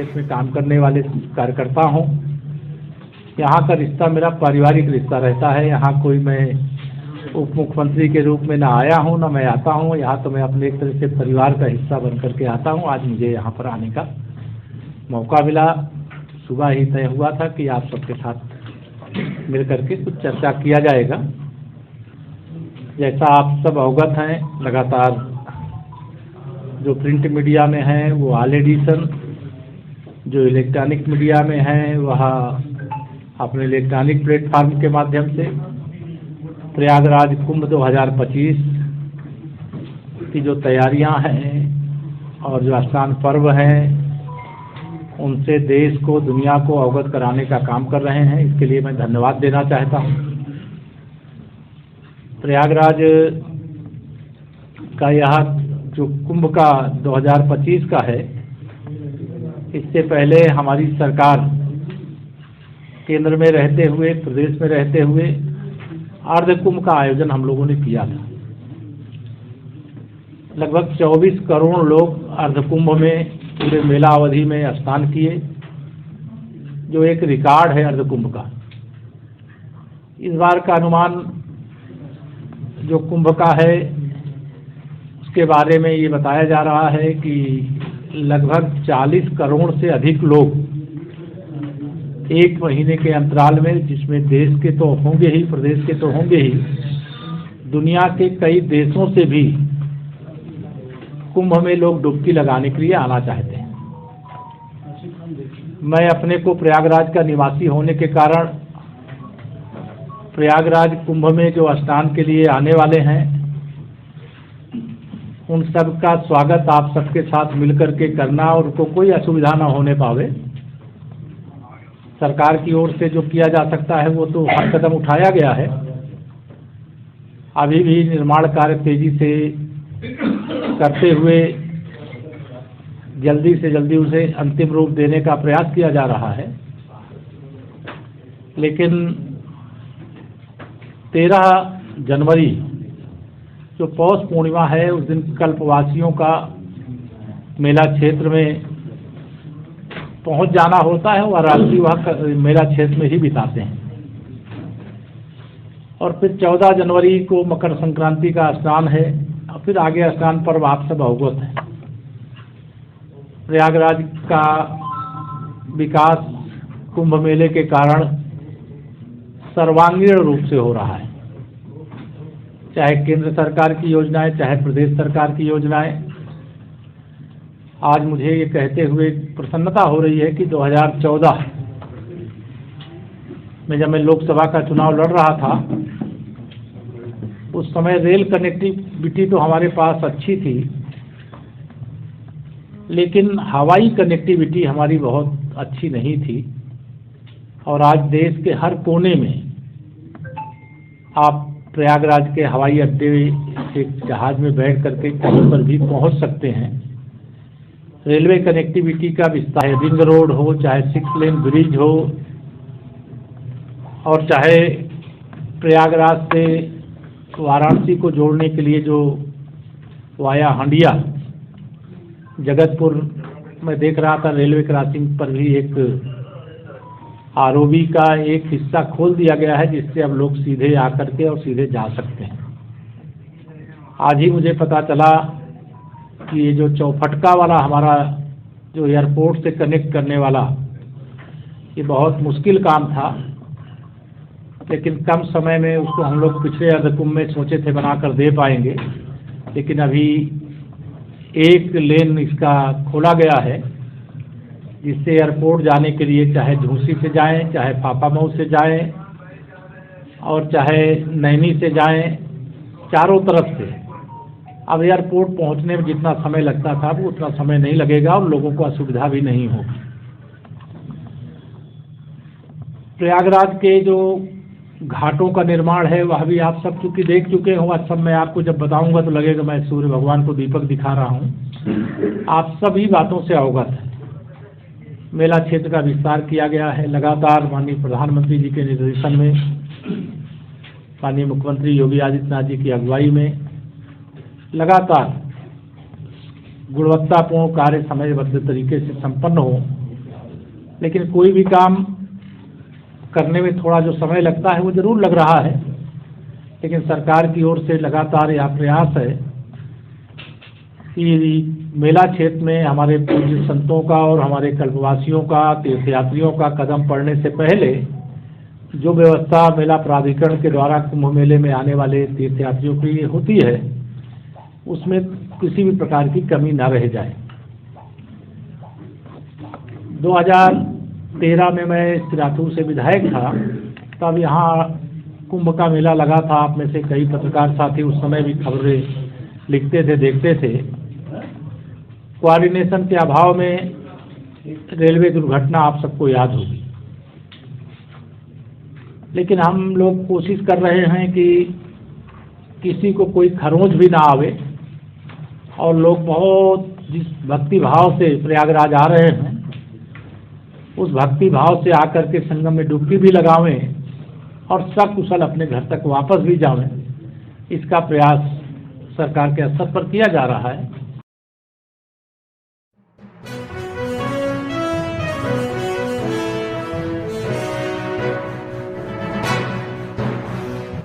इसमें काम करने वाले कार्यकर्ता हूँ। यहाँ का रिश्ता मेरा पारिवारिक रिश्ता रहता है। यहाँ कोई मैं उप मुख्यमंत्री के रूप में ना आया हूँ, ना मैं आता हूँ। यहाँ तो मैं अपने एक तरह से परिवार का हिस्सा बन करके आता हूँ। आज मुझे यहाँ पर आने का मौका मिला। सुबह ही तय हुआ था कि आप सबके साथ मिल करके कुछ चर्चा किया जाएगा। जैसा आप सब अवगत हैं, लगातार जो प्रिंट मीडिया में है वो ऑल एडिशन, जो इलेक्ट्रॉनिक मीडिया में है वह अपने इलेक्ट्रॉनिक प्लेटफार्म के माध्यम से प्रयागराज कुंभ 2025 की जो तैयारियां हैं और जो स्नान पर्व हैं उनसे देश को, दुनिया को अवगत कराने का काम कर रहे हैं। इसके लिए मैं धन्यवाद देना चाहता हूं। प्रयागराज का यह जो कुंभ का 2025 का है, इससे पहले हमारी सरकार केंद्र में रहते हुए, प्रदेश में रहते हुए अर्ध कुंभ का आयोजन हम लोगों ने किया था। लगभग 24 करोड़ लोग अर्ध कुंभ में पूरे मेला अवधि में स्नान किए, जो एक रिकॉर्ड है अर्ध कुंभ का। इस बार का अनुमान जो कुंभ का है उसके बारे में ये बताया जा रहा है कि लगभग 40 करोड़ से अधिक लोग एक महीने के अंतराल में, जिसमें देश के तो होंगे ही, प्रदेश के तो होंगे ही, दुनिया के कई देशों से भी कुंभ में लोग डुबकी लगाने के लिए आना चाहते हैं। मैं अपने को प्रयागराज का निवासी होने के कारण प्रयागराज कुंभ में जो स्नान के लिए आने वाले हैं उन सब का स्वागत आप सबके साथ मिलकर के करना और उनको कोई असुविधा ना होने पावे, सरकार की ओर से जो किया जा सकता है वो तो हर कदम उठाया गया है। अभी भी निर्माण कार्य तेजी से करते हुए जल्दी से जल्दी उसे अंतिम रूप देने का प्रयास किया जा रहा है। लेकिन 13 जनवरी जो पौष पूर्णिमा है, उस दिन कल्पवासियों का मेला क्षेत्र में पहुंच जाना होता है और रात्रि वह मेला क्षेत्र में ही बिताते हैं। और फिर 14 जनवरी को मकर संक्रांति का स्नान है और फिर आगे स्नान पर्व आप सब अवगत हैं। प्रयागराज का विकास कुंभ मेले के कारण सर्वांगीण रूप से हो रहा है, चाहे केंद्र सरकार की योजनाएं, चाहे प्रदेश सरकार की योजनाएं। आज मुझे ये कहते हुए प्रसन्नता हो रही है कि 2014 में जब मैं लोकसभा का चुनाव लड़ रहा था, उस समय रेल कनेक्टिविटी तो हमारे पास अच्छी थी, लेकिन हवाई कनेक्टिविटी हमारी बहुत अच्छी नहीं थी। और आज देश के हर कोने में आप प्रयागराज के हवाई अड्डे से जहाज में बैठ करके कहीं पर भी पहुंच सकते हैं। रेलवे कनेक्टिविटी का विस्तार, रिंग रोड हो, चाहे 6 लेन ब्रिज हो, और चाहे प्रयागराज से वाराणसी को जोड़ने के लिए जो वाया हंडिया जगतपुर में देख रहा था, रेलवे क्रॉसिंग पर भी एक आरओबी का एक हिस्सा खोल दिया गया है, जिससे अब लोग सीधे आकर के और सीधे जा सकते हैं। आज ही मुझे पता चला कि ये जो चौफटका वाला हमारा जो एयरपोर्ट से कनेक्ट करने वाला, ये बहुत मुश्किल काम था, लेकिन कम समय में उसको हम लोग पिछले अर्धकुंभ में सोचे थे बनाकर दे पाएंगे। लेकिन अभी एक लेन इसका खोला गया है, जिससे एयरपोर्ट जाने के लिए चाहे झूसी से जाएं, चाहे फाफामऊ से जाएं और चाहे नैनी से जाएं, चारों तरफ से अब एयरपोर्ट पहुंचने में जितना समय लगता था वो उतना समय नहीं लगेगा और लोगों को असुविधा भी नहीं होगी। प्रयागराज के जो घाटों का निर्माण है वह भी आप सब चूंकि देख चुके हो। आज सब मैं आपको जब बताऊंगा तो लगेगा मैं सूर्य भगवान को दीपक दिखा रहा हूँ। आप सभी बातों से अवगत हैं। मेला क्षेत्र का विस्तार किया गया है लगातार माननीय प्रधानमंत्री जी के निर्देशन में, माननीय मुख्यमंत्री योगी आदित्यनाथ जी की अगुवाई में लगातार गुणवत्तापूर्ण कार्य समयबद्ध तरीके से संपन्न हो, लेकिन कोई भी काम करने में थोड़ा जो समय लगता है वो जरूर लग रहा है, लेकिन सरकार की ओर से लगातार यह प्रयास है कि मेला क्षेत्र में हमारे पूज्य संतों का और हमारे कल्पवासियों का, तीर्थयात्रियों का कदम पड़ने से पहले जो व्यवस्था मेला प्राधिकरण के द्वारा कुंभ मेले में आने वाले तीर्थयात्रियों के लिए होती है, उसमें किसी भी प्रकार की कमी न रह जाए। 2013 में मैं सिराथू से विधायक था, तब यहाँ कुंभ का मेला लगा था। आप में से कई पत्रकार साथी उस समय भी खबरें लिखते थे, देखते थे। कोऑर्डिनेशन के अभाव में रेलवे दुर्घटना आप सबको याद होगी, लेकिन हम लोग कोशिश कर रहे हैं कि किसी को कोई खरोंच भी ना आवे और लोग बहुत जिस भक्ति भाव से प्रयागराज आ रहे हैं, उस भक्ति भाव से आकर के संगम में डुबकी भी लगावें और सकुशल अपने घर तक वापस भी जावें। इसका प्रयास सरकार के स्तर पर किया जा रहा है।